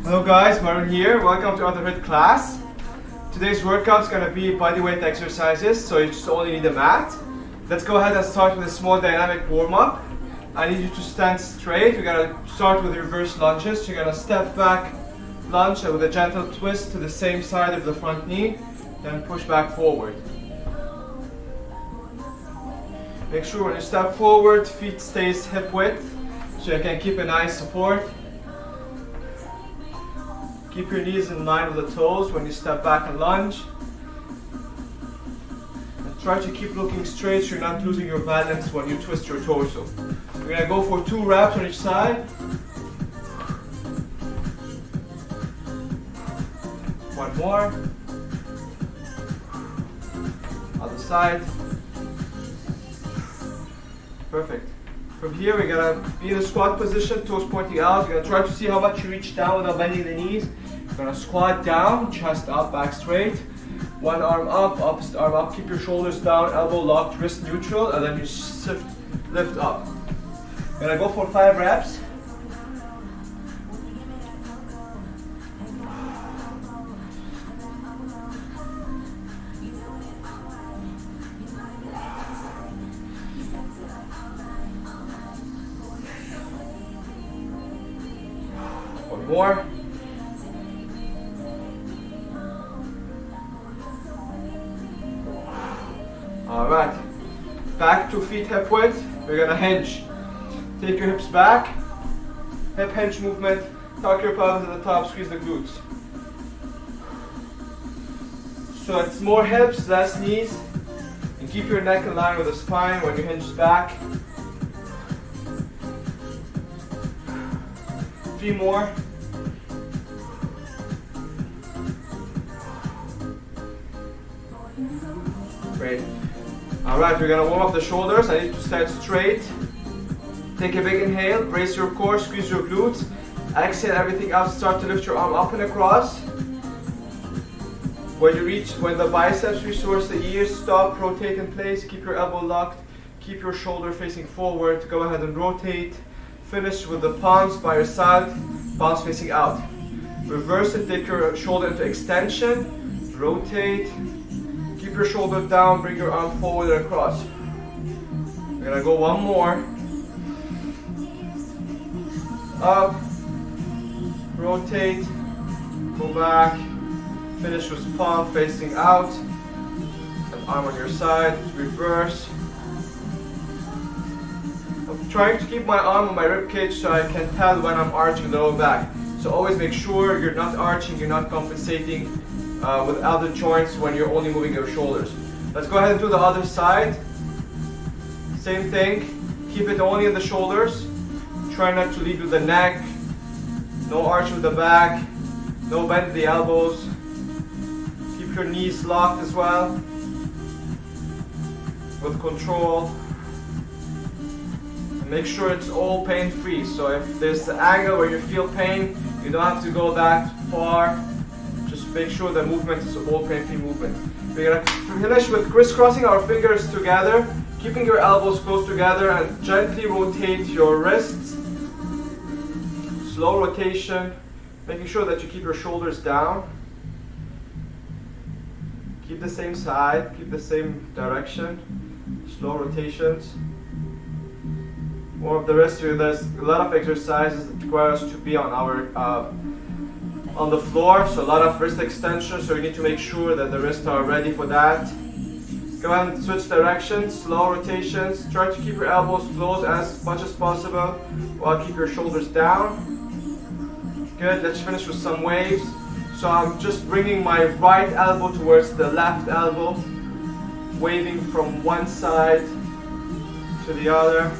Hello guys, Maroun here. Welcome to another HIIT class. Today's workout is going to be bodyweight exercises, so you just only need a mat. Let's go ahead and start with a small dynamic warm-up. I need you to stand straight. We're going to start with reverse lunges. You're going to step back, lunge, and with a gentle twist to the same side of the front knee, then push back forward. Make sure when you step forward, feet stays hip width, so you can keep a nice support. Keep your knees in line with the toes when you step back and lunge. And try to keep looking straight so you're not losing your balance when you twist your torso. We're going to go for 2 reps on each side. One more. Other side. Perfect. From here, we're going to be in a squat position, toes pointing out. You're going to try to see how much you reach down without bending the knees. You're going to squat down, chest up, back straight. One arm up, opposite arm up. Keep your shoulders down, elbow locked, wrist neutral, and then you lift up. You're going to go for 5 reps. One more. Alright. Back to feet hip width. We're gonna hinge. Take your hips back. Hip hinge movement. Tuck your pelvis at the top, squeeze the glutes. So it's more hips, less knees. And keep your neck in line with the spine when you hinge back. 3 more. Great. Alright, we're gonna warm up the shoulders. I need to stand straight. Take a big inhale, brace your core, squeeze your glutes. Exhale everything out, start to lift your arm up and across. When the biceps reach towards the ears, stop, rotate in place, keep your elbow locked, keep your shoulder facing forward. Go ahead and rotate. Finish with the palms by your side, palms facing out. Reverse it, take your shoulder into extension, rotate. Keep your shoulder down, bring your arm forward and across. We're gonna go one more. Up, rotate, go back, finish with palm facing out, and arm on your side, reverse. I'm trying to keep my arm on my rib cage so I can tell when I'm arching the lower back. So always make sure you're not arching, you're not compensating with other joints when you're only moving your shoulders. Let's go ahead and do the other side. Same thing. Keep it only in the shoulders. Try not to lead with the neck. No arch with the back. No bend the elbows. Keep your knees locked as well. With control. And make sure it's all pain-free. So if there's the angle where you feel pain, you don't have to go that far. Just make sure the movement is all pain-free movement. We're going to finish with crisscrossing our fingers together, keeping your elbows close together and gently rotate your wrists. Slow rotation, making sure that you keep your shoulders down. Keep the same side, keep the same direction. Slow rotations. More of the wrist. There's a lot of exercises that require us to be on the floor, so a lot of wrist extension, so you need to make sure that the wrists are ready for that. Go ahead and switch directions, slow rotations. Try to keep your elbows closed as much as possible while keep your shoulders down. Good, let's finish with some waves. So I'm just bringing my right elbow towards the left elbow, waving from one side to the other,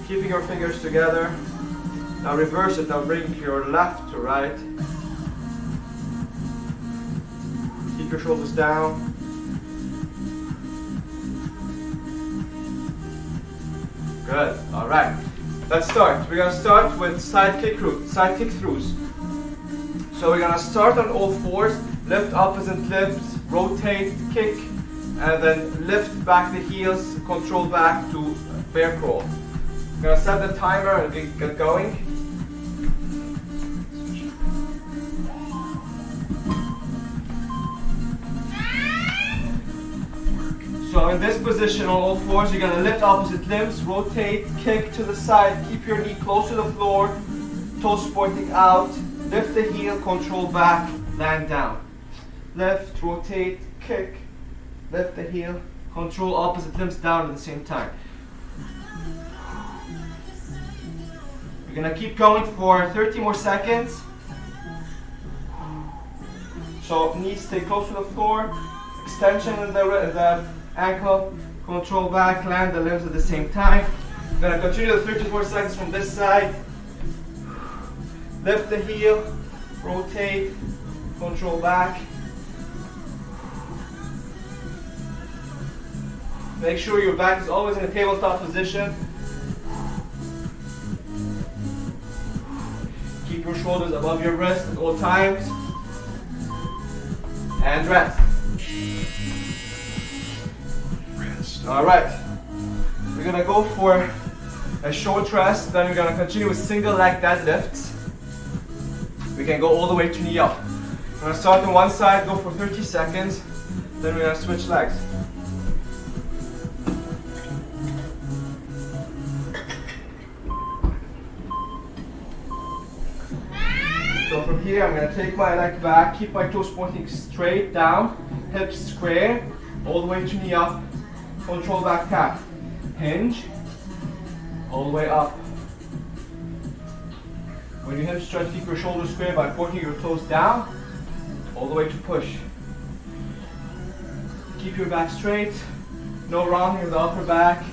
keeping your fingers together. Now reverse it, now bring your left to right. Keep your shoulders down. Good, alright. Let's start. We're gonna start with side kick throughs. So we're gonna start on all fours, lift opposite limbs, rotate, kick, and then lift back the heels, control back to bear crawl. I'm gonna set the timer and get going. So in this position on all fours, you're gonna lift opposite limbs, rotate, kick to the side, keep your knee close to the floor, toes pointing out, lift the heel, control back, land down. Lift, rotate, kick, lift the heel, control opposite limbs down at the same time. You're gonna keep going for 30 more seconds. So knees stay close to the floor, extension in the ankle, control back, land the limbs at the same time. I'm gonna continue the 34 seconds from this side. Lift the heel, rotate, control back. Make sure your back is always in a tabletop position. Keep your shoulders above your wrist at all times. And rest. All right. We're gonna go for a short rest. Then we're gonna continue with single leg deadlifts. We can go all the way to knee up. We're gonna start on one side, go for 30 seconds. Then we're gonna switch legs. So from here, I'm going to take my leg back, keep my toes pointing straight down, hips square, all the way to knee up, control back tap, hinge, all the way up. When you hips stretch, keep your shoulders square by pointing your toes down, all the way to push. Keep your back straight, no rounding of the upper back.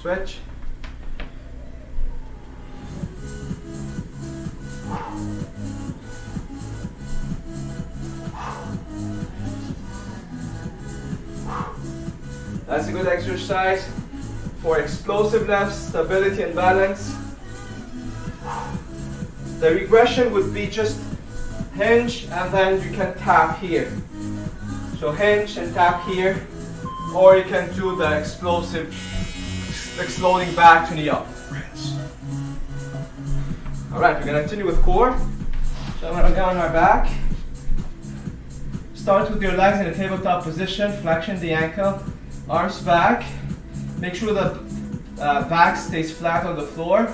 Switch. That's a good exercise for explosiveness, stability and balance. The regression would be just hinge and then you can tap here. So hinge and tap here, or you can do the explosive exploding back to knee up. Alright, we're going to continue with core. So I'm going to go on our back. Start with your legs in a tabletop position, flexion the ankle, arms back. Make sure the back stays flat on the floor.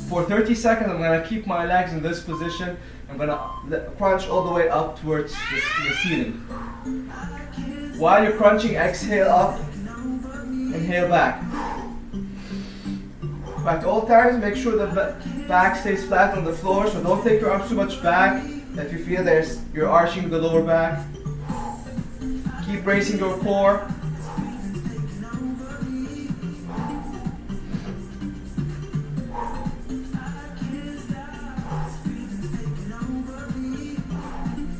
For 30 seconds, I'm going to keep my legs in this position. I'm going to crunch all the way up towards the ceiling. While you're crunching, exhale up. Inhale back. Back to all times, make sure the back stays flat on the floor, so don't take your arms too much back. If you feel you're arching the lower back. Keep bracing your core.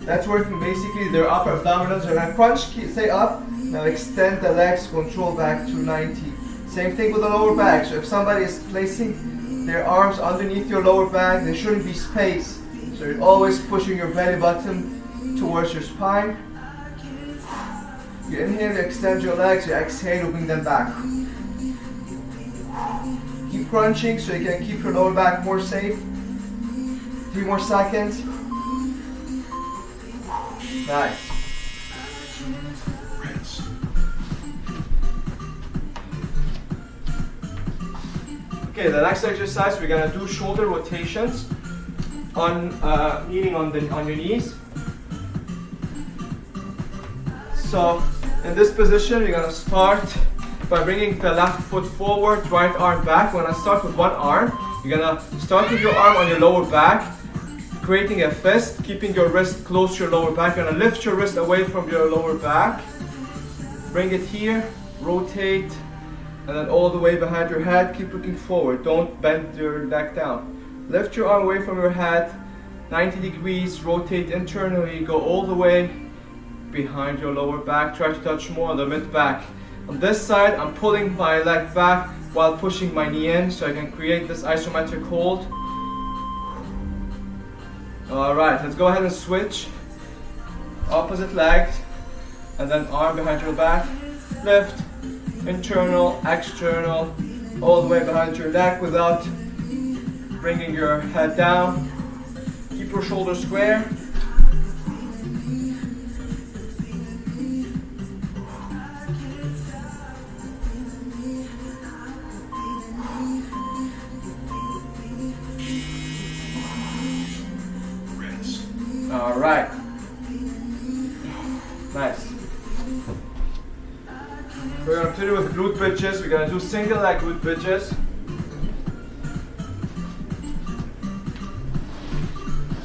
That's working basically their upper abdominals. When I crunch, stay up. Now extend the legs, control back to 90. Same thing with the lower back. So if somebody is placing their arms underneath your lower back, there shouldn't be space. So you're always pushing your belly button towards your spine. You inhale, you extend your legs, you exhale, you bring them back. Keep crunching so you can keep your lower back more safe. 3 more seconds. Nice. Okay, the next exercise we're gonna do shoulder rotations on kneeling on your knees. So in this position, you're gonna start by bringing the left foot forward, right arm back. We're gonna start with one arm. You're gonna start with your arm on your lower back, creating a fist, keeping your wrist close to your lower back. You're gonna lift your wrist away from your lower back, bring it here, rotate, and then all the way behind your head. Keep looking forward, don't bend your neck down. Lift your arm away from your head, 90 degrees, rotate internally, go all the way behind your lower back. Try to touch more on the mid back. On this side, I'm pulling my leg back while pushing my knee in so I can create this isometric hold. Alright, let's go ahead and switch. Opposite legs, and then arm behind your back. Lift, internal, external, all the way behind your neck without bringing your head down. Keep Keep your shoulders square. All right. Nice. We're going to continue with glute bridges. We're going to do single leg glute bridges.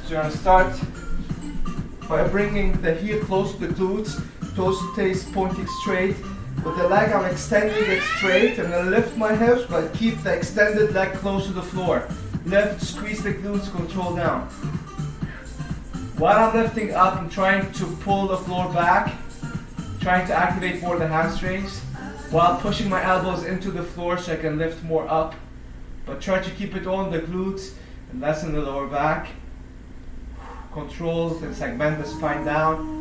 So you're going to start by bringing the heel close to the glutes, toes stays pointing straight. With the leg, I'm extending it straight. I'm going to lift my hips, but keep the extended leg close to the floor. Lift, squeeze the glutes, control down. While I'm lifting up, I'm trying to pull the floor back, trying to activate more the hamstrings, while pushing my elbows into the floor so I can lift more up. But try to keep it on the glutes and lessen the lower back. Control and segment the spine down.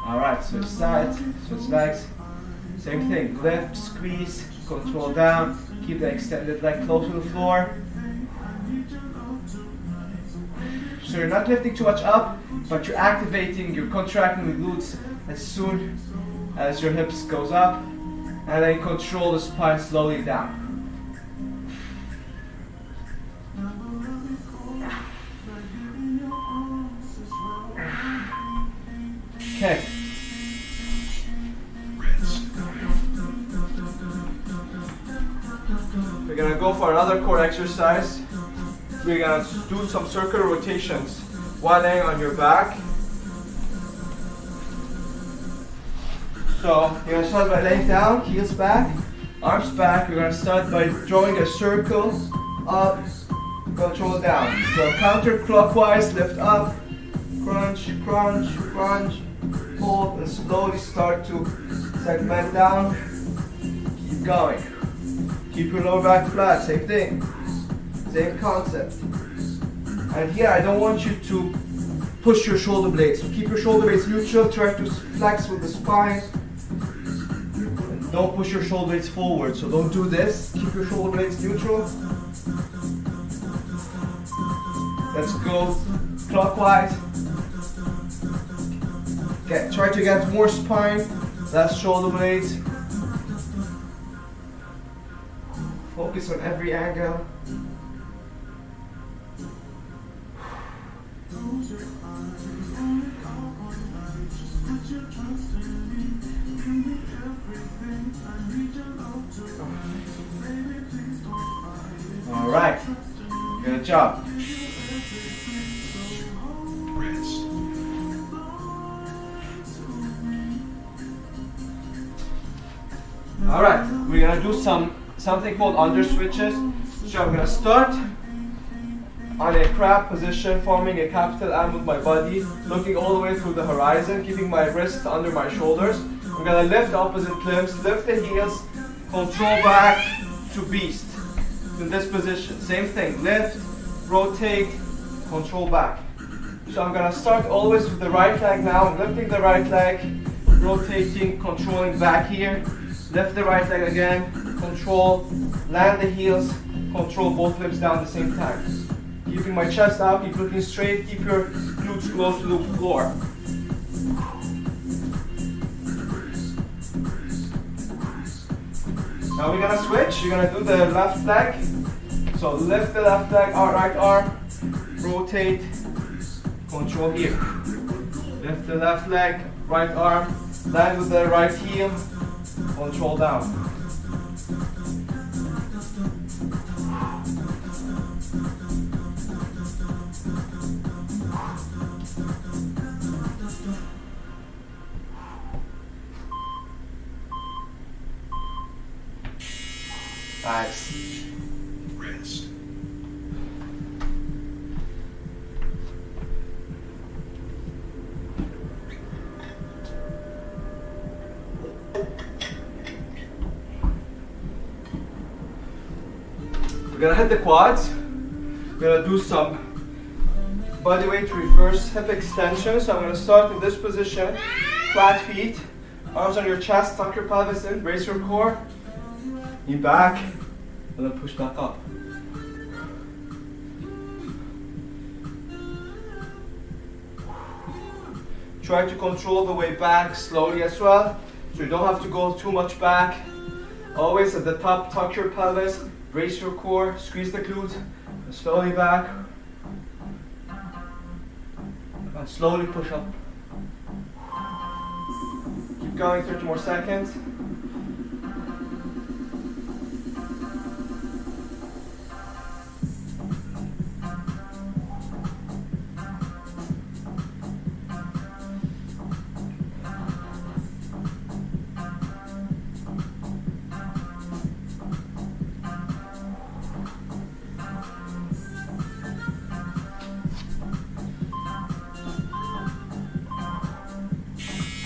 Alright, switch sides, switch legs. Same thing, lift, squeeze, control down. Keep the extended leg close to the floor. So you're not lifting too much up, but you're activating, you're contracting the glutes as soon as your hips goes up, and then control the spine slowly down. Okay. We're gonna go for another core exercise. We're gonna do some circular rotations while laying on your back. So you're gonna start by laying down, heels back, arms back. We're gonna start by drawing a circle up, control down. So counterclockwise, lift up, crunch, crunch, crunch, hold, and slowly start to segment down. Keep going. Keep your lower back flat, same thing. Same concept. And here I don't want you to push your shoulder blades. So keep your shoulder blades neutral, try to flex with the spine. And don't push your shoulder blades forward. So don't do this. Keep your shoulder blades neutral. Let's go clockwise. Try to get more spine, less shoulder blades. Focus on every angle. All right, good job. All right, we're gonna do something called under switches. So I'm gonna start on a crab position, forming a capital M with my body, looking all the way through the horizon, keeping my wrists under my shoulders. I'm gonna lift opposite limbs, lift the heels, control back to beast. In this position, same thing, lift, rotate, control back. So I'm gonna start always with the right leg now. I'm lifting the right leg, rotating, controlling back here. Lift the right leg again, control, land the heels, control both limbs down at the same time. Keeping my chest out, keep looking straight, keep your glutes close to the floor. Now we're gonna switch, you're gonna do the left leg. So lift the left leg, right arm, rotate, control here. Lift the left leg, right arm, land with the right heel, control down. Nice. Rest. We're gonna hit the quads. We're gonna do some bodyweight reverse hip extension. So I'm gonna start in this position, flat feet, arms on your chest, tuck your pelvis in, brace your core. Knee back, and then push back up. Try to control the way back slowly as well, so you don't have to go too much back. Always at the top, tuck your pelvis, brace your core, squeeze the glutes, and slowly back. And slowly push up. Keep going, 30 more seconds.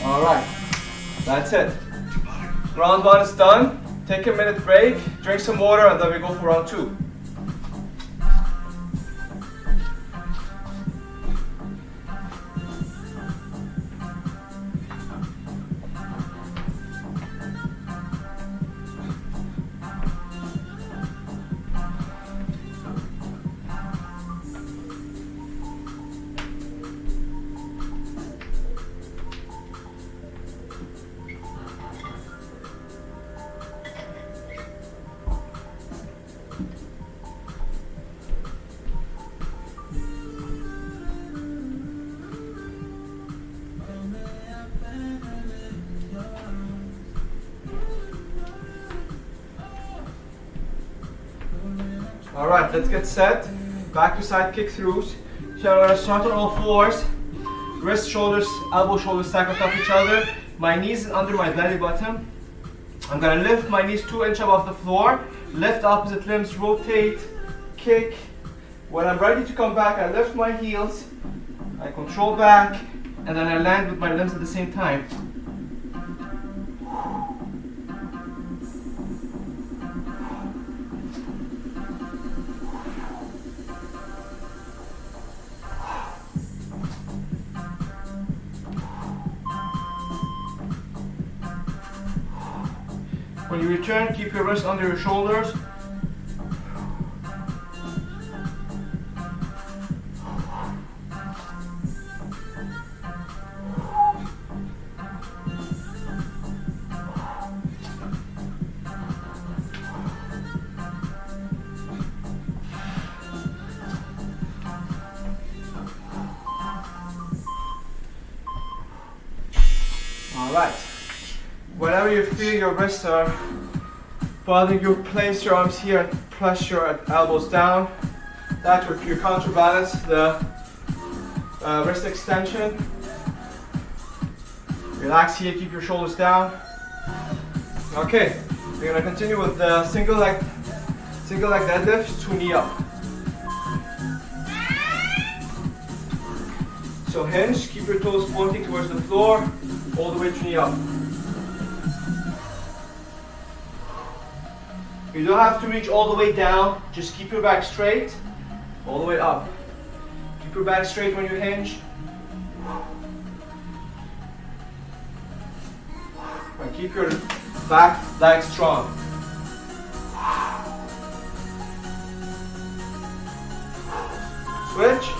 Alright, that's it. Round 1 is done. Take a minute break, drink some water, and then we go for round 2. Alright, let's get set. Back to side kick throughs. So I'm going to start on all fours. Wrist, shoulders, elbow, shoulders stack on top of each other. My knees are under my belly button. I'm going to lift my knees 2 inches above the floor. Lift opposite limbs, rotate, kick. When I'm ready to come back, I lift my heels. I control back, and then I land with my limbs at the same time. When you return, keep your wrists under your shoulders. Alright. Whenever you feel your wrists are bothering you, place your arms here and press your elbows down. That will you counterbalance the wrist extension. Relax here, keep your shoulders down. Okay, we're going to continue with the single leg deadlift, 2 knee up. So hinge, keep your toes pointing towards the floor, all the way to knee up. You don't have to reach all the way down, just keep your back straight, all the way up. Keep your back straight when you hinge. And keep your back leg strong. Switch.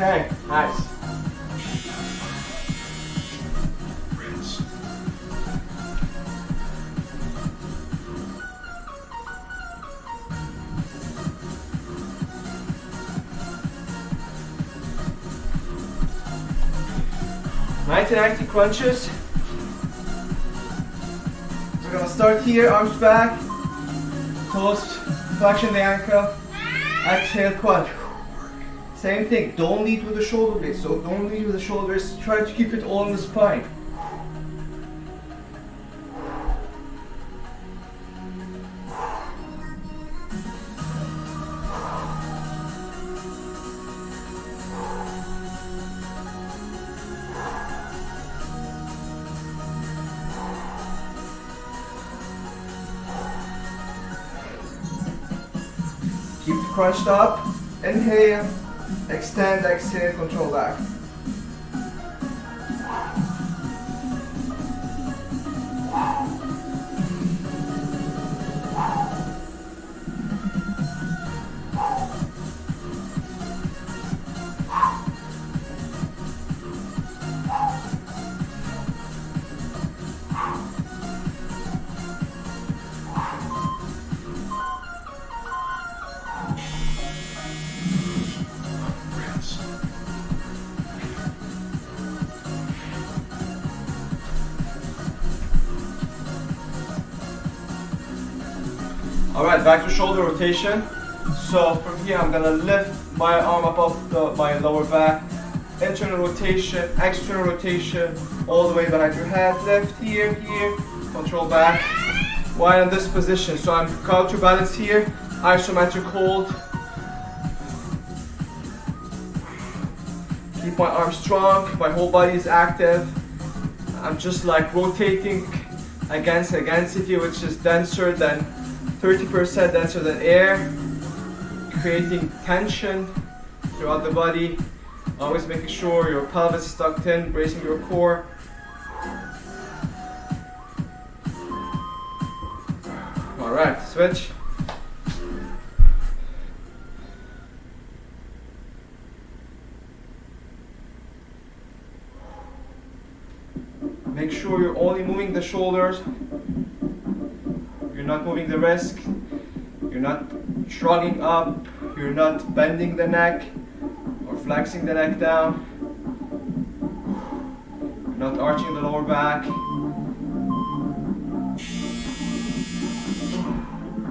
Okay, nice. Rinse. Nice crunches. We're gonna start here, arms back, toes flexion the ankle, exhale quad. Same thing, don't lead with the shoulder blades, so don't lead with the shoulders, try to keep it all in the spine. crunched up. Inhale, extend, exhale, control back. Rinse. All right, back to shoulder rotation. So from here, I'm gonna lift my arm above my lower back. Internal rotation, external rotation, all the way behind your head. Lift here, here, control back. While in this position, so I'm counterbalance here, isometric hold. Keep my arms strong, my whole body is active. I'm just like rotating against it here, which is denser than 30% denser than air, creating tension throughout the body. Always making sure your pelvis is tucked in, bracing your core. All right, switch. Make sure you're only moving the shoulders. You're not moving the wrist. You're not shrugging up. You're not bending the neck or flexing the neck down. You're not arching the lower back.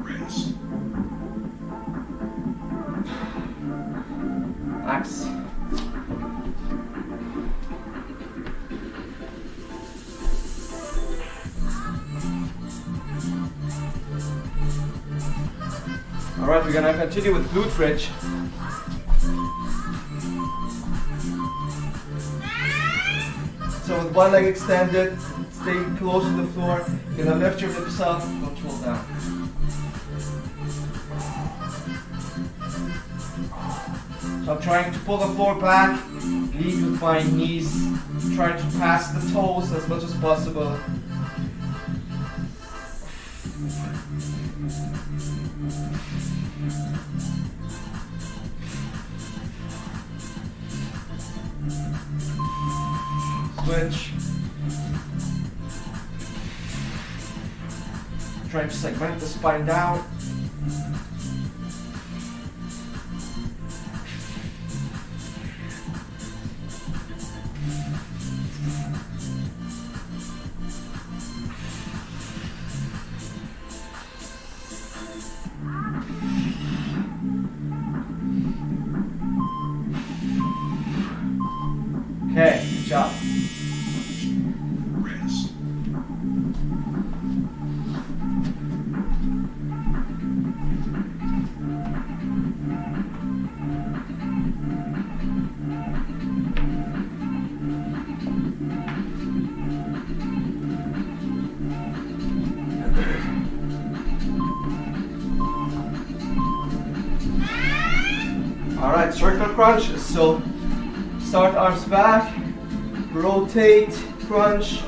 Rinse. Relax. Alright, we're gonna continue with glute bridge. So with one leg extended, stay close to the floor. You're gonna lift your hips up, control down. So I'm trying to pull the floor back, lead with my knees, trying to pass the toes as much as possible. Switch. Trying to segment the spine down. Okay, good job. Rinse. All right, circle crunch. So start arms back, rotate, crunch,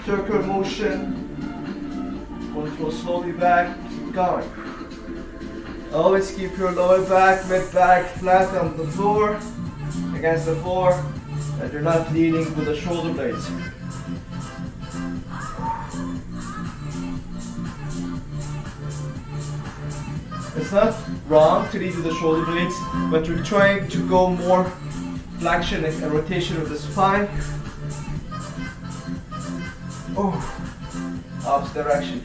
circle motion. Control slowly back, keep going. Always keep your lower back, mid back flat on the floor, against the floor, that you're not leaning with the shoulder blades. It's not wrong to lead with the shoulder blades, but we're trying to go more flexion and rotation of the spine. Oh, opposite direction.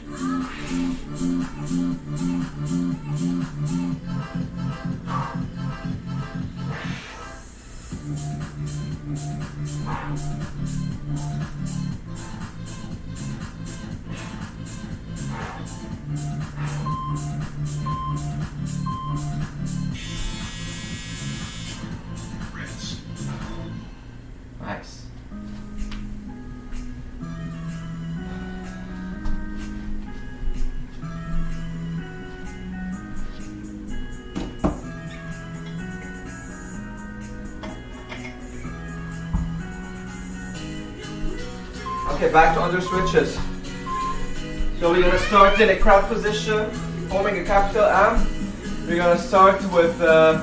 Rinse. Nice. Okay, back to under switches. So we're gonna start in a crab position, forming a capital M. We're gonna start with the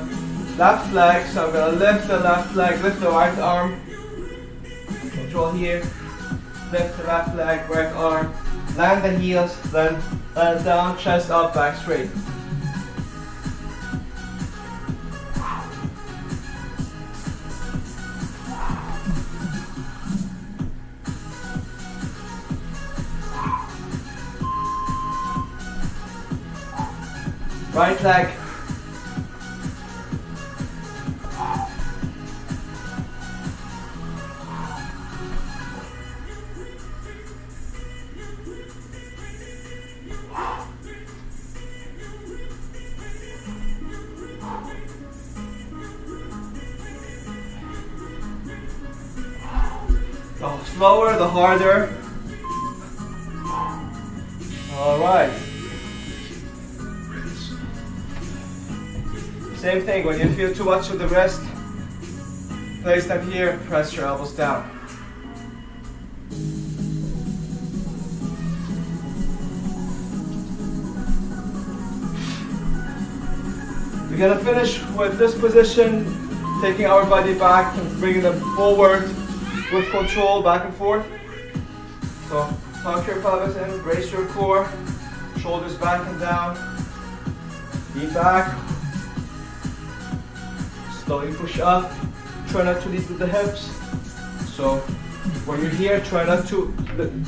left leg. So I'm gonna lift the left leg, lift the right arm. Control here. Lift the left leg, right arm. Land the heels, then land down, chest up, back straight. Right leg. The slower, the harder. All right. Same thing, when you feel too much with the wrist, place them here, press your elbows down. We're gonna finish with this position, taking our body back and bringing them forward with control, back and forth. So tuck your pelvis in, brace your core, shoulders back and down, lean back. Slowly push up, try not to lead with the hips. So when you're here, try not to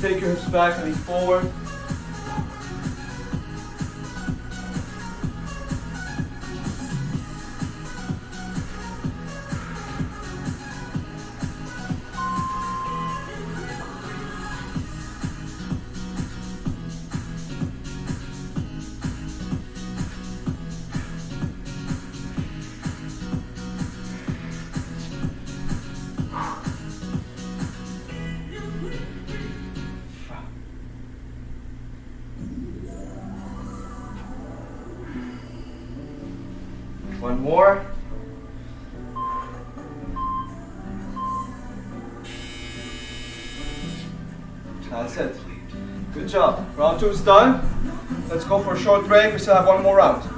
take your hips back and lean forward. One more. That's it. Good job. Round 2 is done. Let's go for a short break. We still have one more round.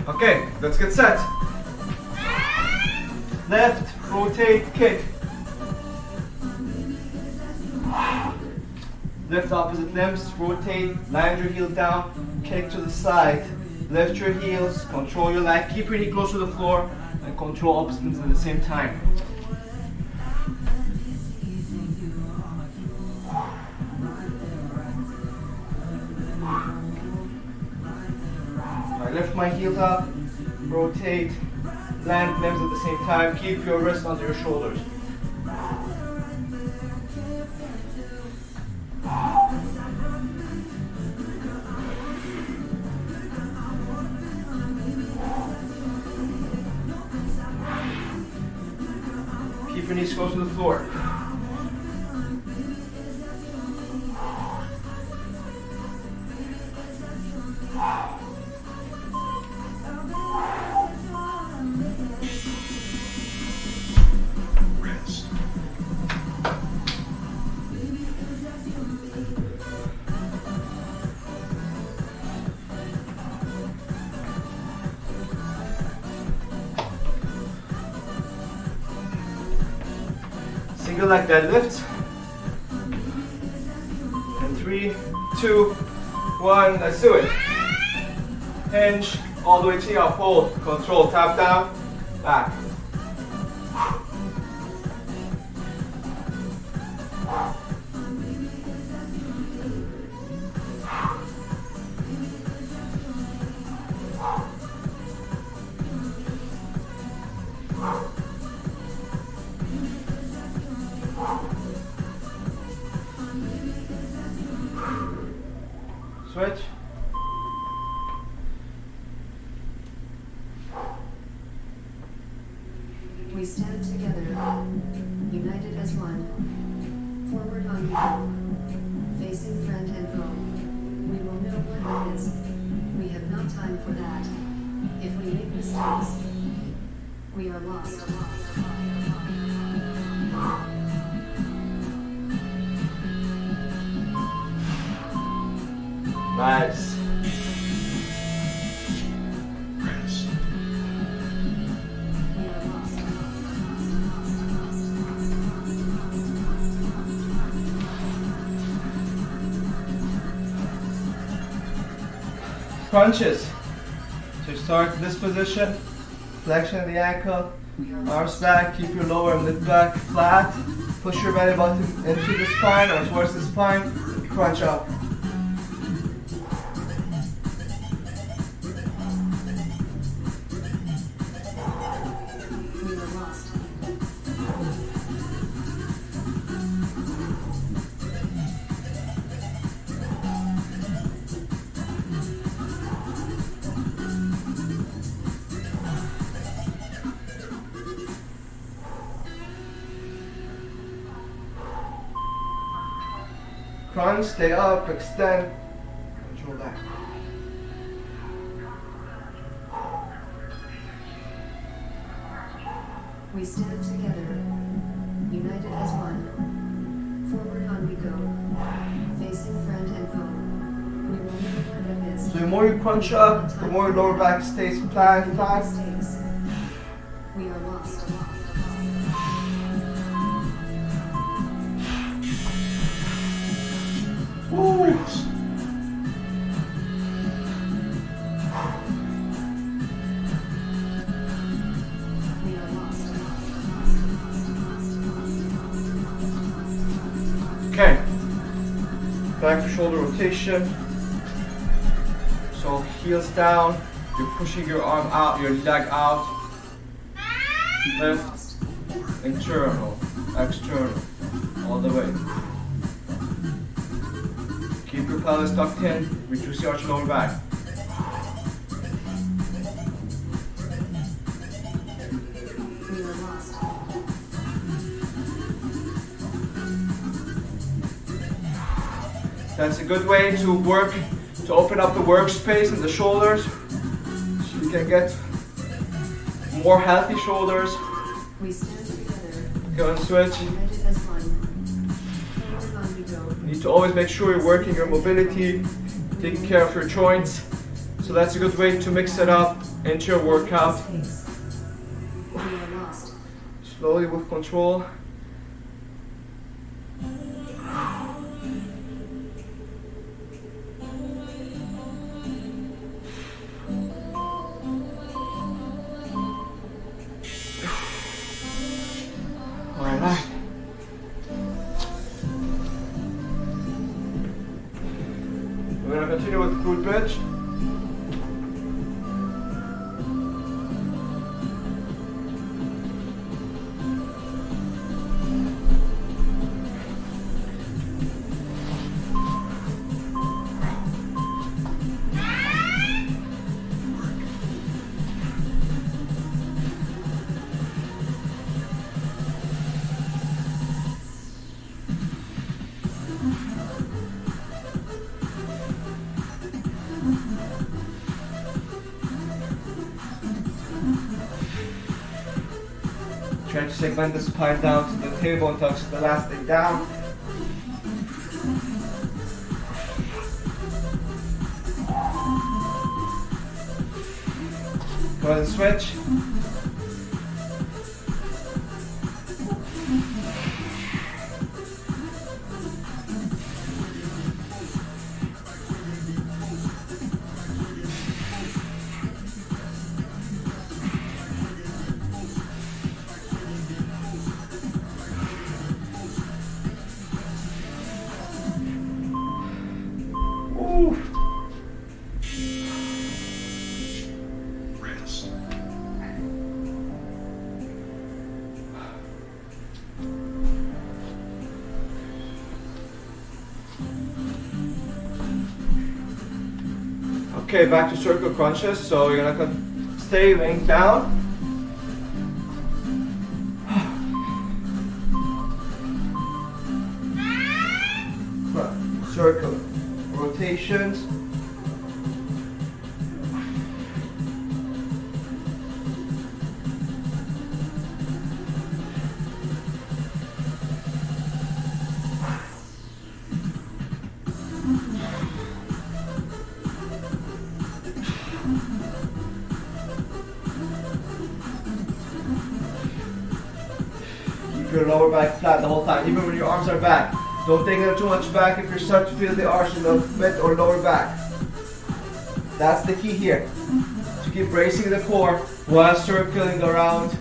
Okay, let's get set. Left, rotate, kick. Lift opposite limbs, rotate, land your heel down, kick to the side. Lift your heels, control your leg, keep your knee close to the floor, and control opposite limbs at the same time. I lift my heels up, rotate, land limbs at the same time, keep your wrist under your shoulders. Keep your knees close to the floor. Rest. Single leg deadlift. And 3, 2, 1, let's do it. Hinge, all the way to up, hold, control, tap down, back. Switch. We stand together, united as one. Forward on we go, facing friend and foe. We will know what it is. We have no time for that. If we make mistakes, we are lost. Nice. Rinse. We are lost. Crunches. So start this position, flexion of the ankle, arms back, keep your lower and mid back flat, push your belly button into the spine or towards the spine, crunch up. We are lost. Crunch, stay up, extend, control that. We stand together, united as one. Forward on we go, facing friend and foe. We will know what it is. So the more you crunch up, the more your lower back stays flat. Mistakes. We are lost. Woo. Rinse. We are lost. Okay. Back to shoulder rotation. So heels down, you're pushing your arm out, your leg out. Lift, internal, external, all the way. Keep your pelvis tucked in, reduce the arch of lower back. We are lost. That's a good way to work, to open up the workspace and the shoulders. So you can get more healthy shoulders. We stand together, Go and switch. united as one. Forward on we go. You need to always make sure you're working your mobility, taking care of your joints. So that's a good way to mix it up into your workout. Mistakes. We are lost. Slowly with control. Alright. We're going to continue with the glute bridge. Try to segment the spine down to the tailbone touches the last leg down. Go ahead and switch. Okay, back to circle crunches. So you're gonna stay laying down. Circle rotations. Keep your lower back flat the whole time, even when your arms are back. Don't take them too much back if you start to feel the arch in the mid or lower back. That's the key here. To keep bracing the core while circling around.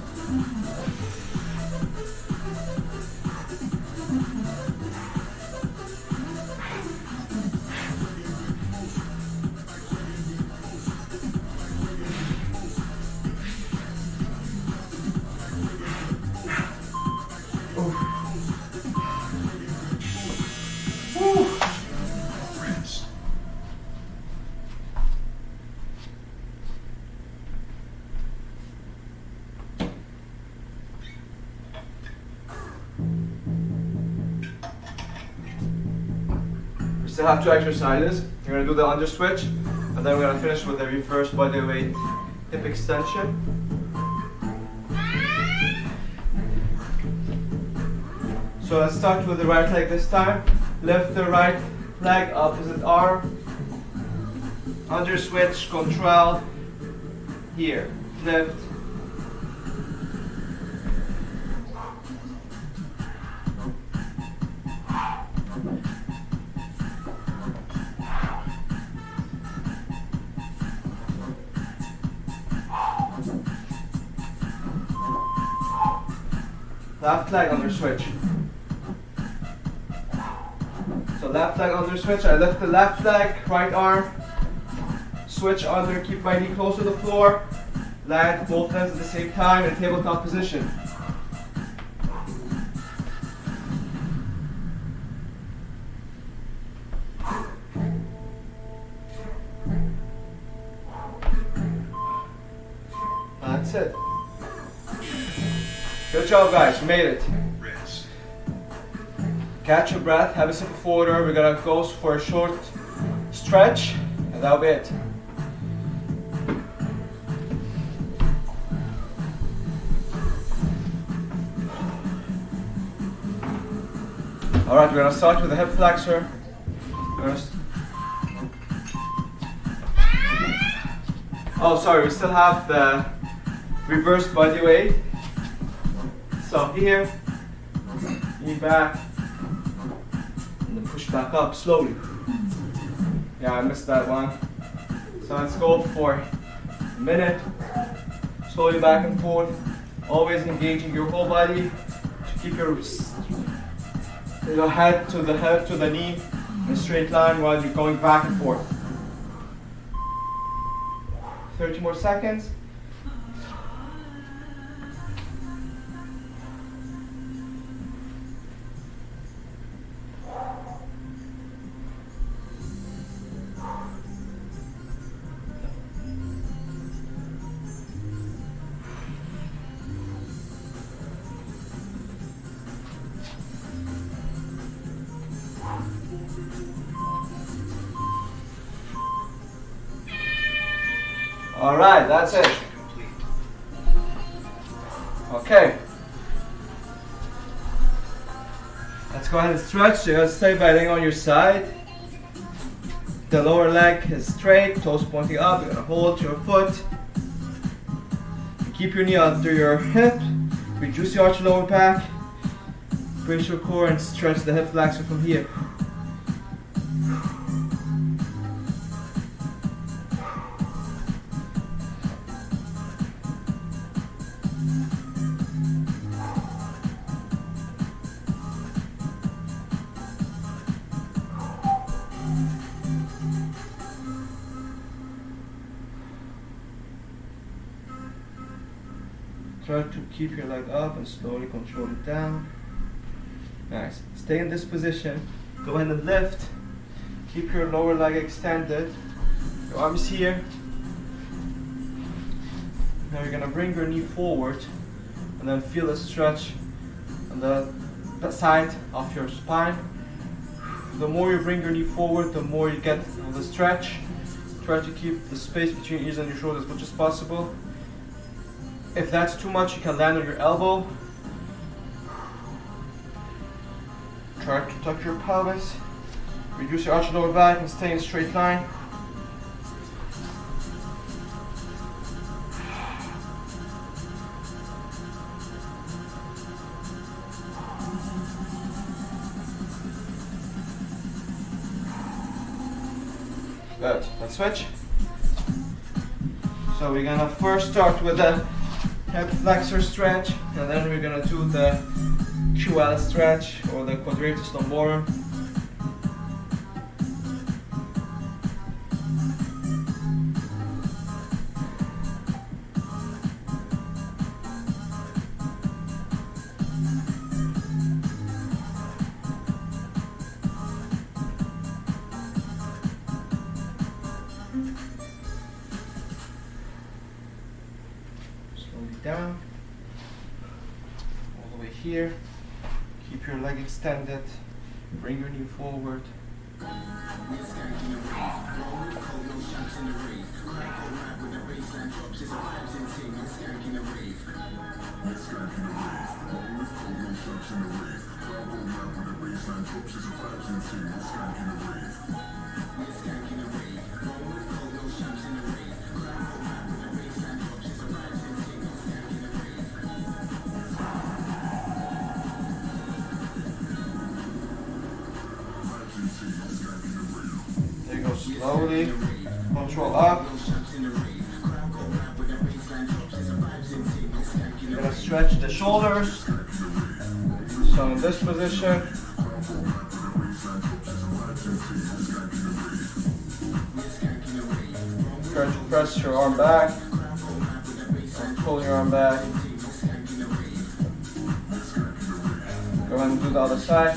Rest. We still have 2 exercises. You're gonna do the under switch, and then we're gonna finish with the reverse body weight hip extension. So let's start with the right leg this time. Lift the right leg, opposite arm. Under switch, control. Here, lift. Left leg under switch. So left leg under switch, I lift the left leg, right arm, switch under, keep my knee close to the floor, land both legs at the same time in tabletop position. That's it. Good job, guys, you made it. Rest. Catch your breath, have a sip of water. We're gonna go for a short stretch, and that'll be it. Alright, we're gonna start with the hip flexor. Oh, sorry, we still have the reverse body weight. So here, knee back, and then push back up slowly. Yeah, I missed that one. So let's go for a minute. Slowly back and forth. Always engaging your whole body to keep your head to the knee in a straight line while you're going back and forth. 30 more seconds. All right, that's it. Complete. Okay. Let's go ahead and stretch. You're gonna stay by laying on your side. The lower leg is straight, toes pointing up. You're gonna hold your foot. Keep your knee under your hip. Reduce the arch of lower back. Brace your core and stretch the hip flexor from here. Try to keep your leg up and slowly control it down. Nice. Stay in this position. Go ahead and lift. Keep your lower leg extended. Your arms here. Now you're gonna bring your knee forward and then feel a stretch on the side of your spine. The more you bring your knee forward, the more you get of the stretch. Try to keep the space between your ears and your shoulders as much as possible. If that's too much, you can land on your elbow. Try to tuck your pelvis. Reduce your arch of lower back and stay in a straight line. Good. Let's switch. So we're gonna first start with the hip flexor stretch, and then we're gonna do the QL stretch or the quadratus lumborum. Down, all the way here. Keep your leg extended. Bring your knee forward. There you go, slowly control up. You're gonna stretch the shoulders. So in this position, try to press your arm back and pull your arm back. Go ahead and do the other side.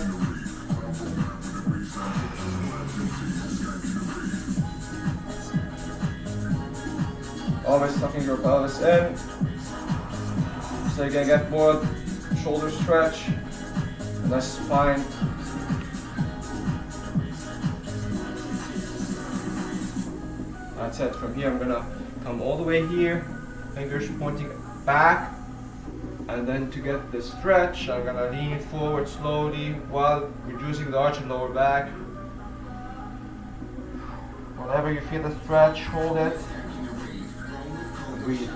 Always tucking your pelvis in, so you can get more shoulder stretch and less spine. That's it. From here I'm gonna come all the way here, fingers pointing back, and then to get the stretch I'm gonna lean forward slowly while reducing the arch of lower back. Whenever you feel the stretch, hold it. Breathe.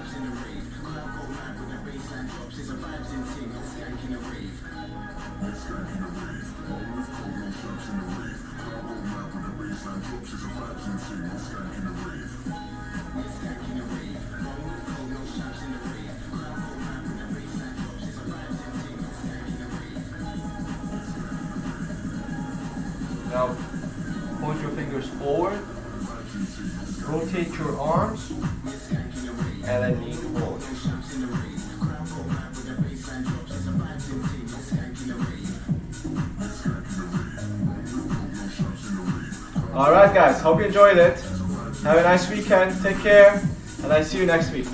Now, point your fingers forward, rotate your arms, and then lean forward. Alright guys, hope you enjoyed it. Have a nice weekend, take care, and I see you next week.